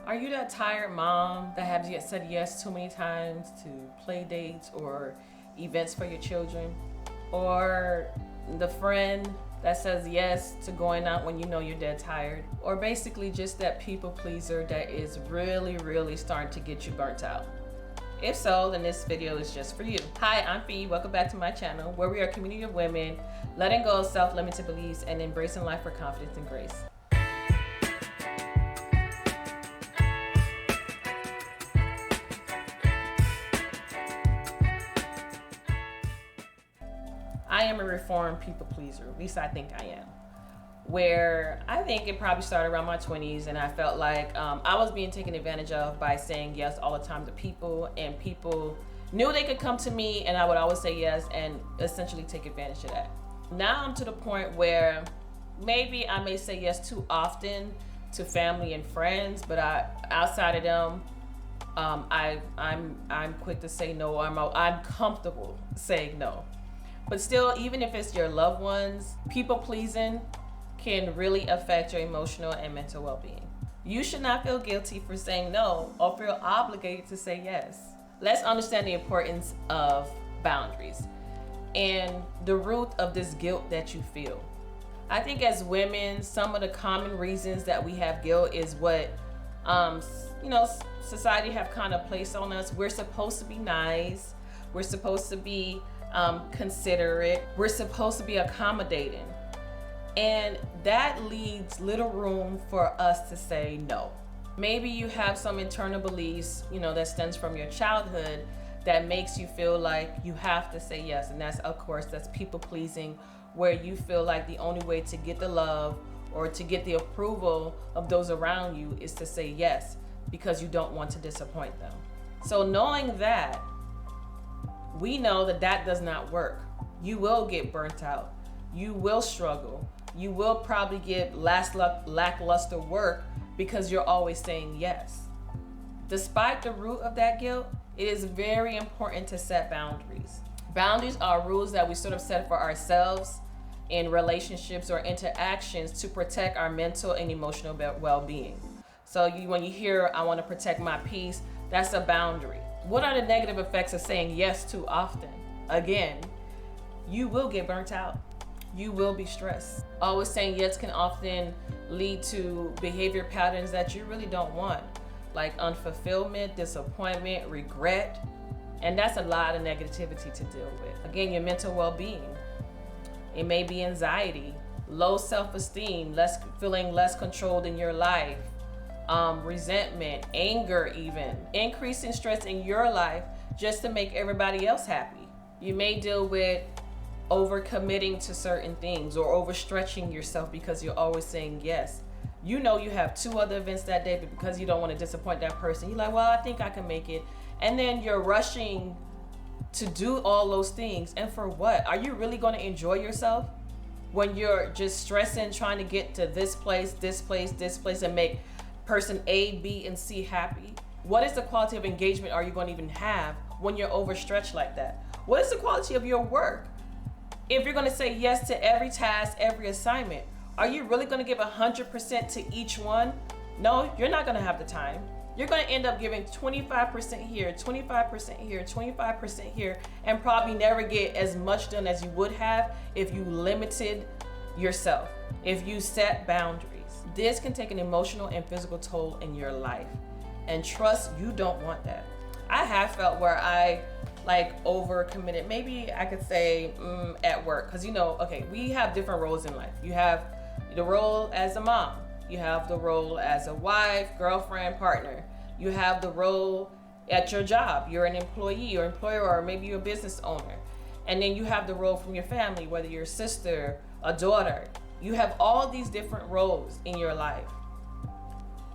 Are you that tired mom that has yet said yes too many times to play dates or events for your children? Or the friend that says yes to going out when you know you're dead tired? Or basically just that people pleaser that is really starting to get you burnt out? If so, then this video is just for you. Hi, I'm Fee. Welcome back to my channel, where we are a community of women letting go of self-limited beliefs and embracing life for confidence and grace. I am a reformed people pleaser, at least I think I am. Where I think it probably started around my 20s, and I felt like I was being taken advantage of by saying yes all the time to people, and people knew they could come to me and I would always say yes and essentially take advantage of that. Now I'm to the point where maybe I may say yes too often to family and friends, but outside of them, I'm quick to say no. I'm comfortable saying no. But still, even if it's your loved ones, people pleasing can really affect your emotional and mental well-being. You should not feel guilty for saying no or feel obligated to say yes. Let's understand the importance of boundaries and the root of this guilt that you feel. I think as women, some of the common reasons that we have guilt is what society have kind of placed on us. We're supposed to be nice. We're supposed to be considerate. We're supposed to be accommodating. And that leaves little room for us to say no. Maybe you have some internal beliefs, that stems from your childhood that makes you feel like you have to say yes. And that's people pleasing, where you feel like the only way to get the love or to get the approval of those around you is to say yes, because you don't want to disappoint them. So knowing that, we know that does not work. You will get burnt out. You will struggle. You will probably get lackluster work because you're always saying yes. Despite the root of that guilt, it is very important to set boundaries. Boundaries are rules that we sort of set for ourselves in relationships or interactions to protect our mental and emotional well-being. So when you hear, I want to protect my peace, that's a boundary. What are the negative effects of saying yes too often? Again, you will get burnt out. You will be stressed. Always saying yes can often lead to behavior patterns that you really don't want, like unfulfillment, disappointment, regret, and that's a lot of negativity to deal with. Again, your mental well-being. It may be anxiety, low self-esteem, feeling less controlled in your life, resentment, anger even, increasing stress in your life just to make everybody else happy. You may deal with overcommitting to certain things or overstretching yourself because you're always saying yes. You have 2 other events that day, but because you don't want to disappoint that person, you're like, well, I think I can make it. And then you're rushing to do all those things. And for what? Are you really going to enjoy yourself when you're just stressing, trying to get to this place, and make person A, B, and C happy? What is the quality of engagement are you going to even have when you're overstretched like that? What is the quality of your work? If you're going to say yes to every task, every assignment, are you really going to give 100% to each one? No, you're not going to have the time. You're going to end up giving 25% here, 25% here, 25% here, and probably never get as much done as you would have if you limited yourself, if you set boundaries. This can take an emotional and physical toll in your life. And trust, you don't want that. I have felt where I overcommitted. Maybe I could say at work, because we have different roles in life. You have the role as a mom. You have the role as a wife, girlfriend, partner. You have the role at your job. You're an employee or employer, or maybe you're a business owner. And then you have the role from your family, whether you're a sister, a daughter. You have all these different roles in your life.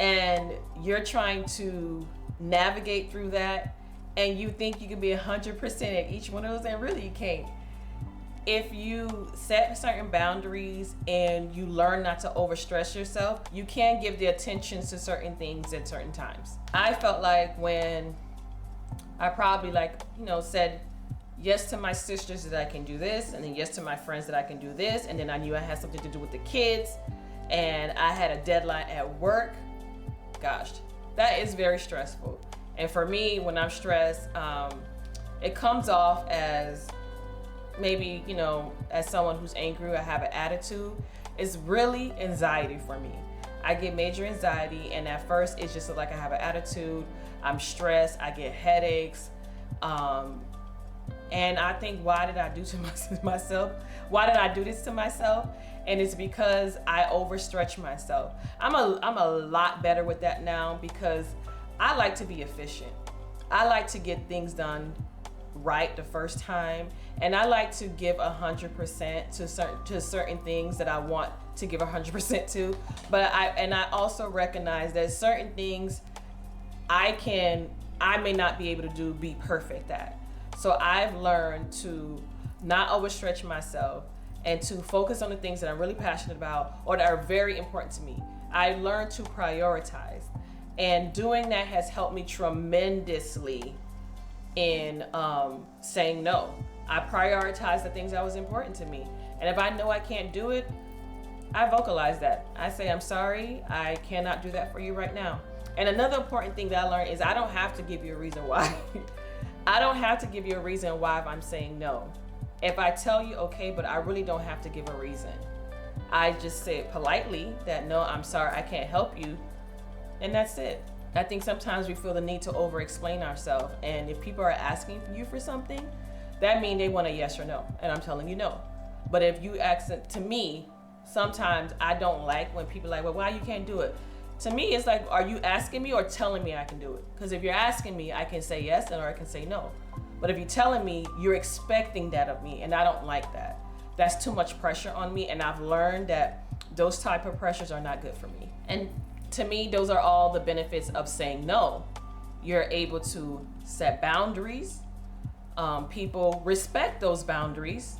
And you're trying to navigate through that, and you think you can be 100% at each one of those, and really you can't. If you set certain boundaries and you learn not to overstress yourself, you can give the attention to certain things at certain times. I felt like when I probably said yes to my sisters that I can do this, and then yes to my friends that I can do this, and then I knew I had something to do with the kids, and I had a deadline at work, gosh, that is very stressful. And for me, when I'm stressed, it comes off as maybe, as someone who's angry, I have an attitude. It's really anxiety for me. I get major anxiety, and at first it's just like I have an attitude, I'm stressed, I get headaches. And I think, why did I do to myself? Why did I do this to myself? And it's because I overstretch myself. I'm a lot better with that now because I like to be efficient. I like to get things done right the first time, and I like to give 100% to certain things that I want to give 100% to. But I also recognize that certain things I may not be able to be perfect at. So I've learned to not overstretch myself and to focus on the things that I'm really passionate about or that are very important to me. I learned to prioritize, and doing that has helped me tremendously in saying no. I prioritize the things that was important to me, and if I know I can't do it, I vocalize that. I say, I'm sorry, I cannot do that for you right now. And another important thing that I learned is I don't have to give you a reason why. I don't have to give you a reason why if I'm saying no. If I tell you, okay, but I really don't have to give a reason. I just say it politely that no, I'm sorry, I can't help you, and that's it. I think sometimes we feel the need to over-explain ourselves, and if people are asking you for something, that means they want a yes or no, and I'm telling you no. But if you ask it to me, sometimes I don't like when people are like, well, why you can't do it? To me, it's like, are you asking me or telling me I can do it? Because if you're asking me, I can say yes or I can say no. But if you're telling me, you're expecting that of me, and I don't like that. That's too much pressure on me, and I've learned that those type of pressures are not good for me. And to me, those are all the benefits of saying no. You're able to set boundaries. People respect those boundaries,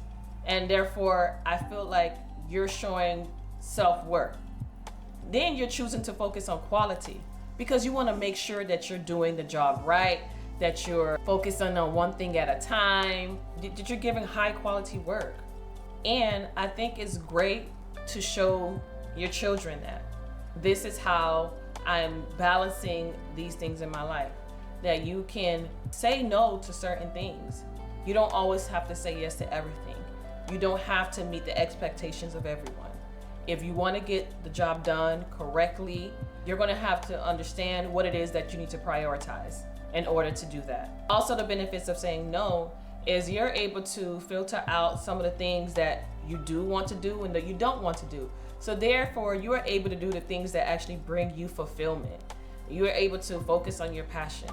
and therefore, I feel like you're showing self-worth. Then you're choosing to focus on quality because you want to make sure that you're doing the job right, that you're focusing on one thing at a time, that you're giving high quality work. And I think it's great to show your children that this is how I'm balancing these things in my life, that you can say no to certain things. You don't always have to say yes to everything. You don't have to meet the expectations of everyone. If you want to get the job done correctly, you're going to have to understand what it is that you need to prioritize in order to do that. Also, the benefits of saying no is you're able to filter out some of the things that you do want to do and that you don't want to do. So therefore, you are able to do the things that actually bring you fulfillment. You are able to focus on your passions.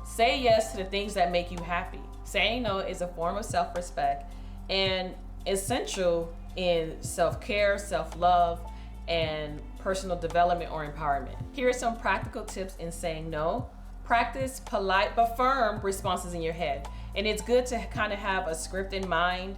Say yes to the things that make you happy. Saying no is a form of self-respect and essential in self-care, self-love, and personal development or empowerment. Here are some practical tips in saying no. Practice polite but firm responses in your head. And it's good to kind of have a script in mind.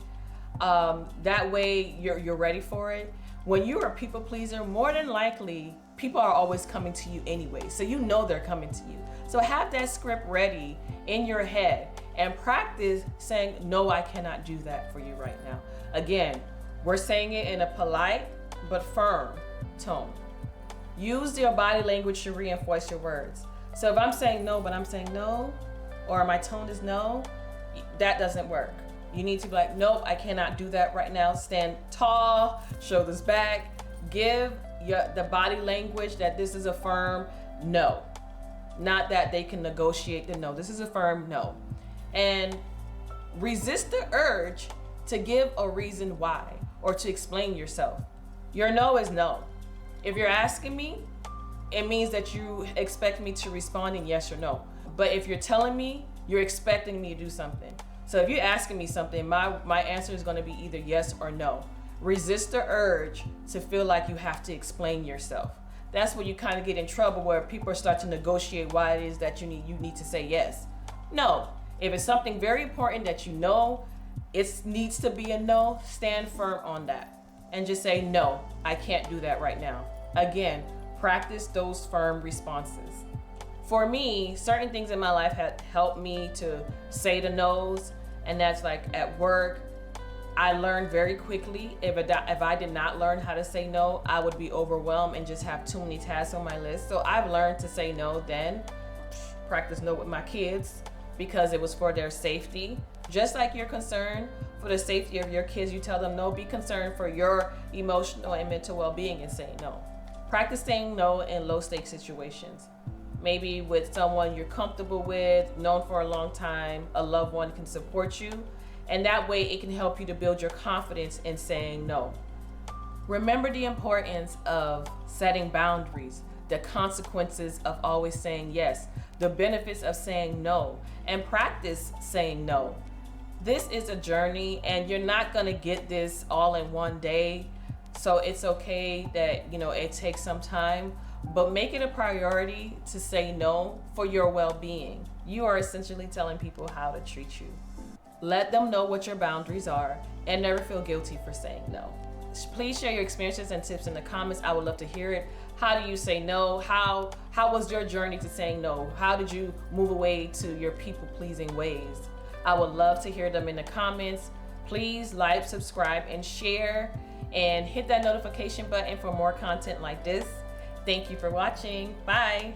That way you're ready for it. When you're a people pleaser, more than likely, people are always coming to you anyway. So you know they're coming to you. So have that script ready in your head and practice saying, no, I cannot do that for you right now. Again, we're saying it in a polite but firm tone. Use your body language to reinforce your words. So if I'm saying no, but I'm saying no, or my tone is no, that doesn't work. You need to be like, nope, I cannot do that right now. Stand tall, shoulders back, give the body language that this is a firm no. Not that they can negotiate the no. This is a firm no. And resist the urge to give a reason why or to explain yourself. Your no is no. If you're asking me, it means that you expect me to respond in yes or no. But if you're telling me, you're expecting me to do something. So if you're asking me something, my answer is going to be either yes or no. Resist the urge to feel like you have to explain yourself. That's where you kind of get in trouble, where people start to negotiate why it is that you need to say yes. No, if it's something very important that you know it needs to be a no, stand firm on that and just say, no, I can't do that right now. Again, practice those firm responses. For me, certain things in my life have helped me to say the no's, and that's like at work. I learned very quickly. If I did not learn how to say no, I would be overwhelmed and just have too many tasks on my list. So I've learned to say no then. Practice no with my kids because it was for their safety. Just like you're concerned for the safety of your kids, you tell them no, be concerned for your emotional and mental well-being and saying no. Practice saying no in low stakes situations. Maybe with someone you're comfortable with, known for a long time, a loved one can support you. And that way it can help you to build your confidence in saying no. Remember the importance of setting boundaries, the consequences of always saying yes, the benefits of saying no, and practice saying no. This is a journey and you're not gonna get this all in one day. So it's okay that, it takes some time, but make it a priority to say no for your well-being. You are essentially telling people how to treat you. Let them know what your boundaries are and never feel guilty for saying no. Please share your experiences and tips in the comments. I would love to hear it. How do you say no? How was your journey to saying no? How did you move away to your people-pleasing ways? I would love to hear them in the comments. Please like, subscribe, and share, and hit that notification button for more content like this. Thank you for watching. Bye.